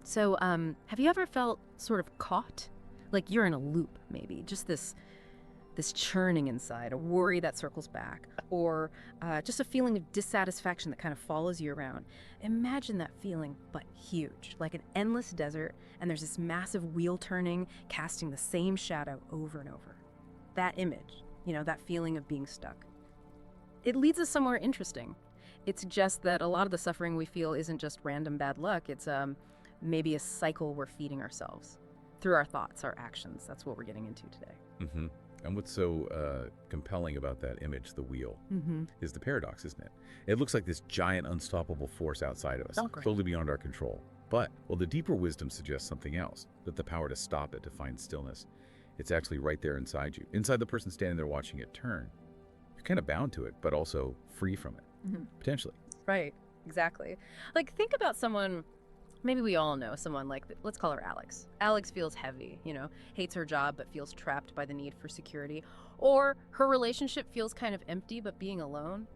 So, have you ever felt sort of caught? Like you're in a loop, maybe, just this churning inside, a worry that circles back, or just a feeling of dissatisfaction that kind of follows you around. Imagine that feeling, but huge, like an endless desert, and there's this massive wheel turning, casting the same shadow over and over. That image, that feeling of being stuck. It leads us somewhere interesting. It suggests that a lot of the suffering we feel isn't just random bad luck, it's maybe a cycle we're feeding ourselves through our thoughts, our actions. That's what we're getting into today. Mm-hmm. And what's so compelling about that image, the wheel, is the paradox, isn't it? It looks like this giant, unstoppable force outside of us, totally beyond our control. But, well, the deeper wisdom suggests something else, that the power to stop it, to find stillness, it's actually right there inside you, inside the person standing there watching it turn. You're kind of bound to it, but also free from it, potentially. Right, exactly. Like, think about someone. Maybe we all know someone like, let's call her Alex. Alex feels heavy, hates her job but feels trapped by the need for security. Or her relationship feels kind of empty but being alone.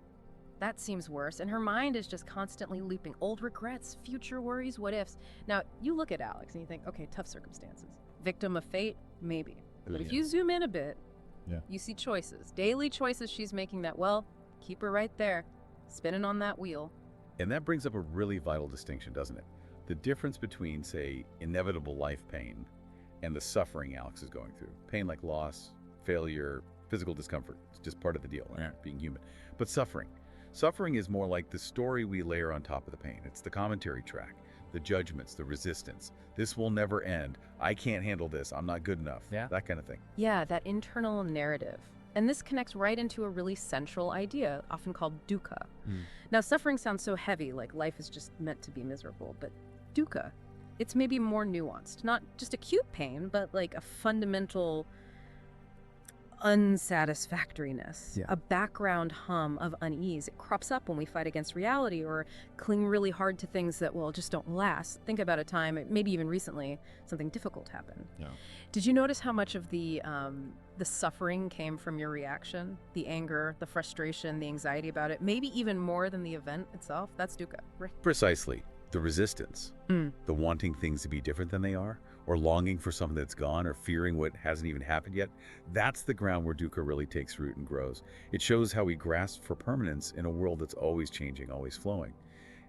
That seems worse. And her mind is just constantly looping old regrets, future worries, what ifs. Now, you look at Alex and you think, okay, tough circumstances. Victim of fate? Maybe. But if you zoom in a bit, you see choices, daily choices she's making that, well, keep her right there, spinning on that wheel. And that brings up a really vital distinction, doesn't it? The difference between, say, inevitable life pain and the suffering Alex is going through. Pain like loss, failure, physical discomfort. It's just part of the deal, right? Being human. But suffering. Suffering is more like the story we layer on top of the pain. It's the commentary track, the judgments, the resistance. This will never end. I can't handle this. I'm not good enough. Yeah. That kind of thing. Yeah, that internal narrative. And this connects right into a really central idea, often called dukkha. Now, suffering sounds so heavy, like life is just meant to be miserable, but dukkha, it's maybe more nuanced. Not just acute pain, but like a fundamental unsatisfactoriness, a background hum of unease. It crops up when we fight against reality or cling really hard to things that, well, just don't last. Think about a time, maybe even recently, something difficult happened. Yeah. Did you notice how much of the suffering came from your reaction? The anger, the frustration, the anxiety about it, maybe even more than the event itself? That's dukkha. Precisely. The resistance, the wanting things to be different than they are, or longing for something that's gone, or fearing what hasn't even happened yet. That's the ground where dukkha really takes root and grows. It shows how we grasp for permanence in a world that's always changing, always flowing.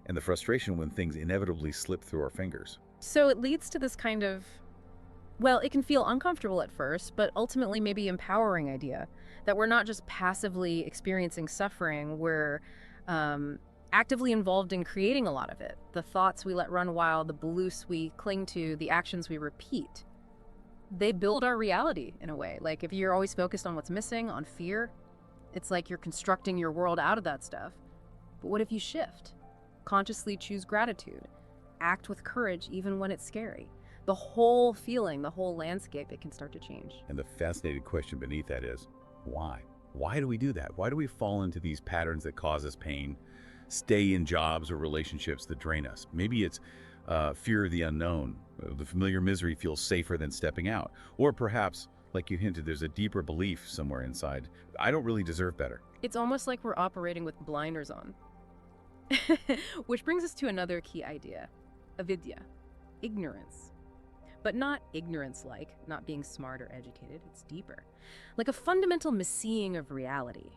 And the frustration when things inevitably slip through our fingers. So it leads to this kind of, well, it can feel uncomfortable at first, but ultimately maybe empowering idea that we're not just passively experiencing suffering, we're actively involved in creating a lot of it. The thoughts we let run wild, the beliefs we cling to, the actions we repeat, they build our reality in a way. Like if you're always focused on what's missing, on fear, it's like you're constructing your world out of that stuff. But what if you shift? Consciously choose gratitude, act with courage even when it's scary. The whole feeling, the whole landscape, it can start to change. And the fascinating question beneath that is, why? Why do we do that? Why do we fall into these patterns that cause us pain? Stay in jobs or relationships that drain us. Maybe it's fear of the unknown. The familiar misery feels safer than stepping out. Or perhaps, like you hinted, there's a deeper belief somewhere inside. I don't really deserve better. It's almost like we're operating with blinders on. Which brings us to another key idea, avidya, ignorance. But not ignorance-like, not being smart or educated, it's deeper. Like a fundamental misseeing of reality.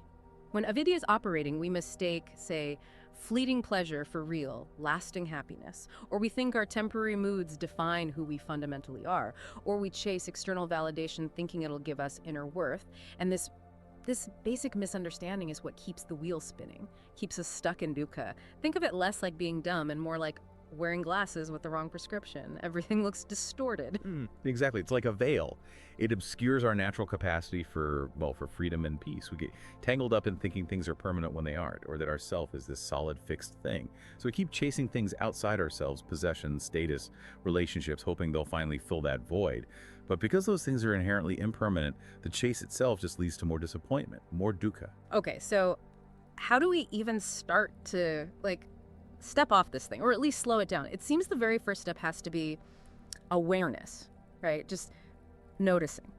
When avidya is operating, we mistake, say, fleeting pleasure for real, lasting happiness, or we think our temporary moods define who we fundamentally are, or we chase external validation thinking it'll give us inner worth, and this basic misunderstanding is what keeps the wheel spinning, keeps us stuck in dukkha. Think of it less like being dumb and more like wearing glasses with the wrong prescription. Everything looks distorted. Exactly. It's like a veil. It obscures our natural capacity for freedom and peace. We get tangled up in thinking things are permanent when they aren't, or that our self is this solid, fixed thing. So we keep chasing things outside ourselves, possessions, status, relationships, hoping they'll finally fill that void. But because those things are inherently impermanent, the chase itself just leads to more disappointment, more dukkha. Okay, so how do we even start to, step off this thing, or at least slow it down? It seems the very first step has to be awareness, right? Just noticing.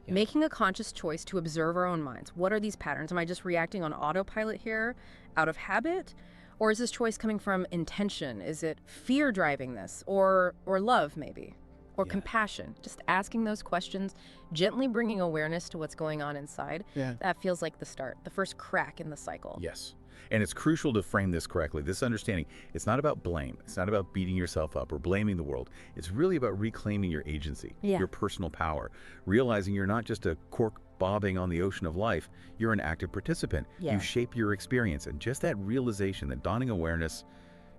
Yeah. Making a conscious choice to observe our own minds. What are these patterns? Am I just reacting on autopilot here out of habit? Or is this choice coming from intention? Is it fear driving this? Or love, maybe? Or Yeah. compassion? Just asking those questions, gently bringing awareness to what's going on inside, Yeah. that feels like the start, the first crack in the cycle. Yes. And it's crucial to frame this correctly. This understanding, it's not about blame. It's not about beating yourself up or blaming the world. It's really about reclaiming your agency, Yeah. your personal power, realizing you're not just a cork bobbing on the ocean of life. You're an active participant. Yeah. You shape your experience. And just that realization, that dawning awareness,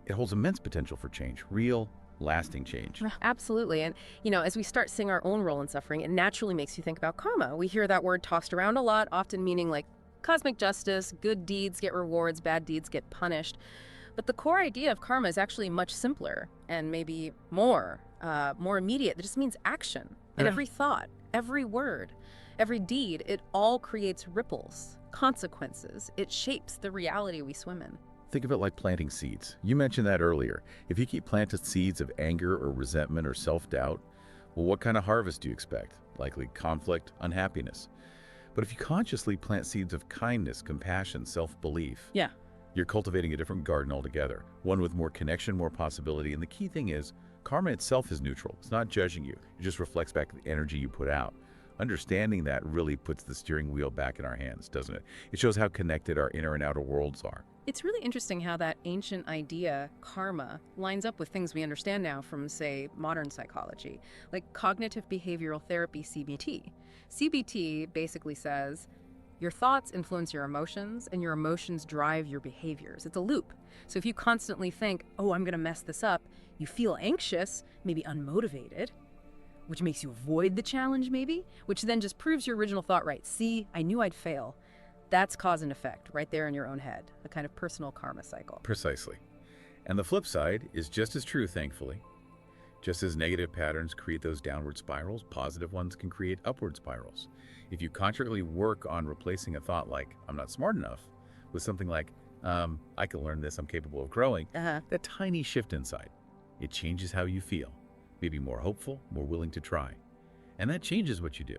it holds immense potential for change, real, lasting change. Absolutely. And, as we start seeing our own role in suffering, it naturally makes you think about karma. We hear that word tossed around a lot, often meaning like cosmic justice, good deeds get rewards, bad deeds get punished. But the core idea of karma is actually much simpler and maybe more immediate. It just means action. And Yeah. every thought, every word, every deed, it all creates ripples, consequences. It shapes the reality we swim in. Think of it like planting seeds. You mentioned that earlier. If you keep planting seeds of anger or resentment or self-doubt, well, what kind of harvest do you expect? Likely conflict, unhappiness. But if you consciously plant seeds of kindness, compassion, self-belief, Yeah. you're cultivating a different garden altogether, one with more connection, more possibility. And the key thing is, karma itself is neutral. It's not judging you. It just reflects back the energy you put out. Understanding that really puts the steering wheel back in our hands, doesn't it? It shows how connected our inner and outer worlds are. It's really interesting how that ancient idea, karma, lines up with things we understand now from, say, modern psychology, like cognitive behavioral therapy, CBT. CBT basically says your thoughts influence your emotions, and your emotions drive your behaviors. It's a loop. So if you constantly think, oh, I'm going to mess this up, you feel anxious, maybe unmotivated, which makes you avoid the challenge, maybe, which then just proves your original thought right. See, I knew I'd fail. That's cause and effect right there in your own head, a kind of personal karma cycle. Precisely. And the flip side is just as true, thankfully. Just as negative patterns create those downward spirals, positive ones can create upward spirals. If you consciously work on replacing a thought like, I'm not smart enough, with something like, I can learn this, I'm capable of growing, that tiny shift inside, it changes how you feel. Maybe more hopeful, more willing to try. And that changes what you do,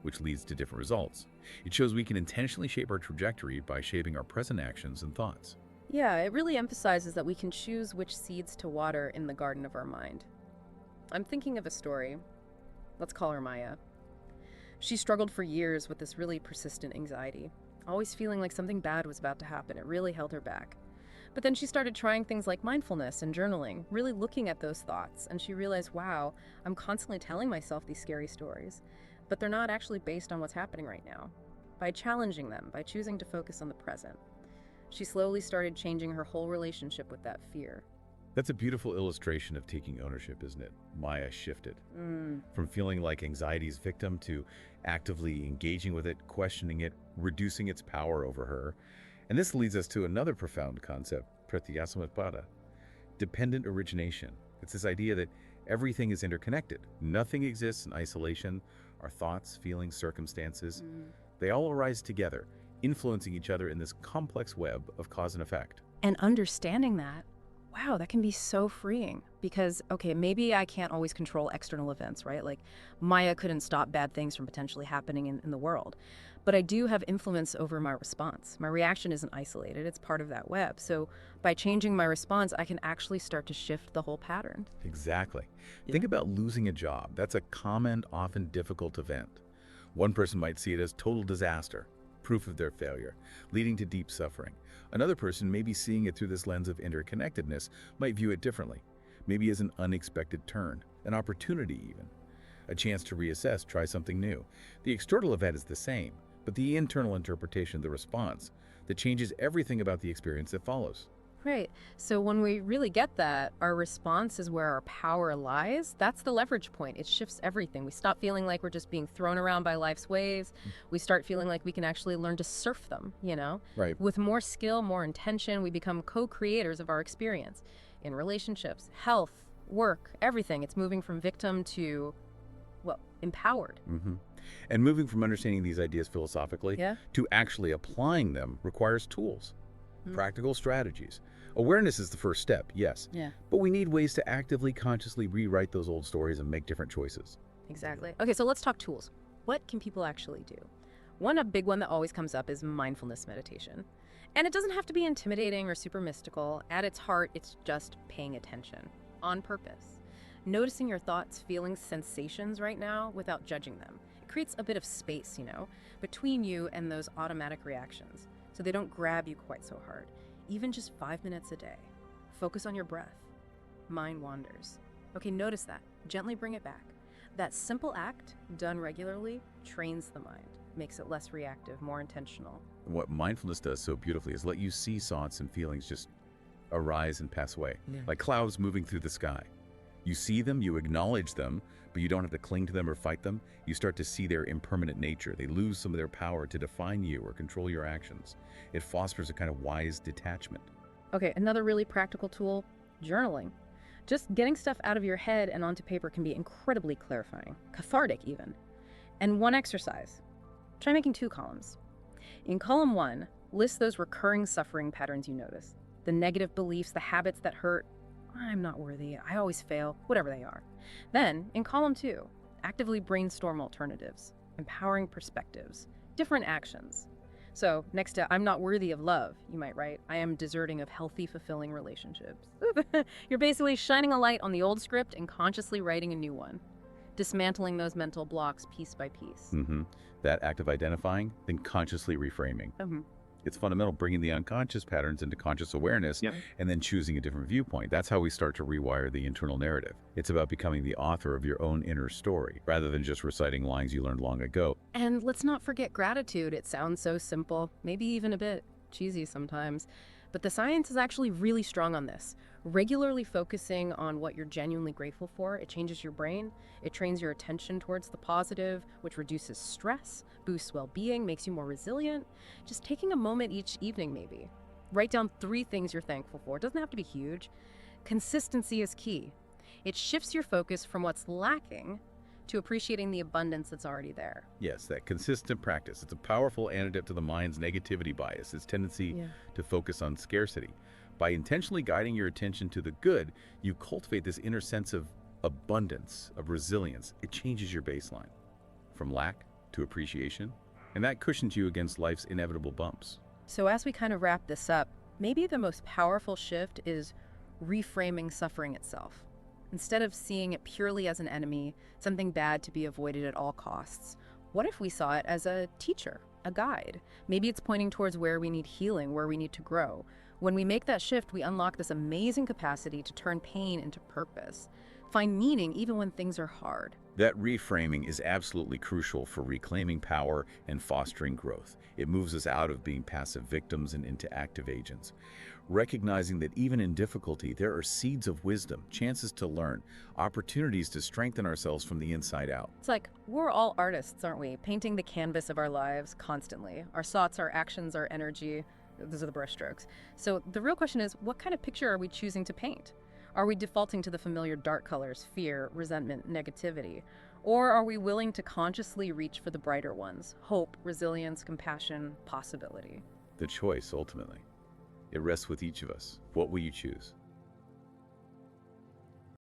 which leads to different results. It shows we can intentionally shape our trajectory by shaping our present actions and thoughts. Yeah, it really emphasizes that we can choose which seeds to water in the garden of our mind. I'm thinking of a story. Let's call her Maya. She struggled for years with this really persistent anxiety, always feeling like something bad was about to happen. It really held her back. But then she started trying things like mindfulness and journaling, really looking at those thoughts, and she realized, wow, I'm constantly telling myself these scary stories, but they're not actually based on what's happening right now. By challenging them, by choosing to focus on the present, she slowly started changing her whole relationship with that fear. That's a beautiful illustration of taking ownership, isn't it? Maya shifted from feeling like anxiety's victim to actively engaging with it, questioning it, reducing its power over her. And this leads us to another profound concept, pratyasamutpada, dependent origination. It's this idea that everything is interconnected. Nothing exists in isolation. Our thoughts, feelings, circumstances, they all arise together, influencing each other in this complex web of cause and effect. And understanding that, wow, that can be so freeing because, okay, maybe I can't always control external events, right? Like Maya couldn't stop bad things from potentially happening in the world. But I do have influence over my response. My reaction isn't isolated. It's part of that web. So by changing my response, I can actually start to shift the whole pattern. Exactly. Yeah. Think about losing a job. That's a common, often difficult event. One person might see it as total disaster, proof of their failure, leading to deep suffering. Another person, maybe seeing it through this lens of interconnectedness, might view it differently, maybe as an unexpected turn, an opportunity even, a chance to reassess, try something new. The external event is the same, but the internal interpretation of the response that changes everything about the experience that follows. Right. So when we really get that, our response is where our power lies. That's the leverage point. It shifts everything. We stop feeling like we're just being thrown around by life's waves. We start feeling like we can actually learn to surf them, Right. With more skill, more intention, we become co-creators of our experience in relationships, health, work, everything. It's moving from victim to, well, empowered. And moving from understanding these ideas philosophically to actually applying them requires tools, practical strategies. Awareness is the first step, yes. Yeah. But we need ways to actively, consciously rewrite those old stories and make different choices. Exactly. Okay, so let's talk tools. What can people actually do? A big one that always comes up is mindfulness meditation. And it doesn't have to be intimidating or super mystical. At its heart, it's just paying attention on purpose. Noticing your thoughts, feelings, sensations right now without judging them. It creates a bit of space, between you and those automatic reactions, so they don't grab you quite so hard. Even just 5 minutes a day. Focus on your breath. Mind wanders. Okay, notice that. Gently bring it back. That simple act, done regularly, trains the mind, makes it less reactive, more intentional. What mindfulness does so beautifully is let you see thoughts and feelings just arise and pass away, like clouds moving through the sky. You see them, you acknowledge them, but you don't have to cling to them or fight them. You start to see their impermanent nature. They lose some of their power to define you or control your actions. It fosters a kind of wise detachment. Okay, another really practical tool, journaling. Just getting stuff out of your head and onto paper can be incredibly clarifying, cathartic even. And one exercise, try making 2 columns. In column 1, list those recurring suffering patterns you notice. The negative beliefs, the habits that hurt. I'm not worthy, I always fail, whatever they are. Then, in column 2, actively brainstorm alternatives, empowering perspectives, different actions. So, next to I'm not worthy of love, you might write, I am deserting of healthy, fulfilling relationships. You're basically shining a light on the old script and consciously writing a new one, dismantling those mental blocks piece by piece. That act of identifying, then consciously reframing. It's fundamental, bringing the unconscious patterns into conscious awareness and then choosing a different viewpoint. That's how we start to rewire the internal narrative. It's about becoming the author of your own inner story, rather than just reciting lines you learned long ago. And let's not forget gratitude. It sounds so simple, maybe even a bit cheesy sometimes, but the science is actually really strong on this. Regularly focusing on what you're genuinely grateful for, it changes your brain, it trains your attention towards the positive, which reduces stress, boosts well-being, makes you more resilient. Just taking a moment each evening maybe. Write down 3 things you're thankful for. It doesn't have to be huge. Consistency is key. It shifts your focus from what's lacking to appreciating the abundance that's already there. Yes, that consistent practice. It's a powerful antidote to the mind's negativity bias, its tendency to focus on scarcity. By intentionally guiding your attention to the good, you cultivate this inner sense of abundance, of resilience. It changes your baseline from lack to appreciation, and that cushions you against life's inevitable bumps. So as we kind of wrap this up, maybe the most powerful shift is reframing suffering itself. Instead of seeing it purely as an enemy, something bad to be avoided at all costs, what if we saw it as a teacher, a guide? Maybe it's pointing towards where we need healing, where we need to grow. When we make that shift, we unlock this amazing capacity to turn pain into purpose, find meaning even when things are hard. That reframing is absolutely crucial for reclaiming power and fostering growth. It moves us out of being passive victims and into active agents. Recognizing that even in difficulty, there are seeds of wisdom, chances to learn, opportunities to strengthen ourselves from the inside out. It's like we're all artists, aren't we? Painting the canvas of our lives constantly. Our thoughts, our actions, our energy. Those are the brushstrokes. So the real question is, what kind of picture are we choosing to paint? Are we defaulting to the familiar dark colors, fear, resentment, negativity? Or are we willing to consciously reach for the brighter ones, hope, resilience, compassion, possibility? The choice, ultimately. It rests with each of us. What will you choose?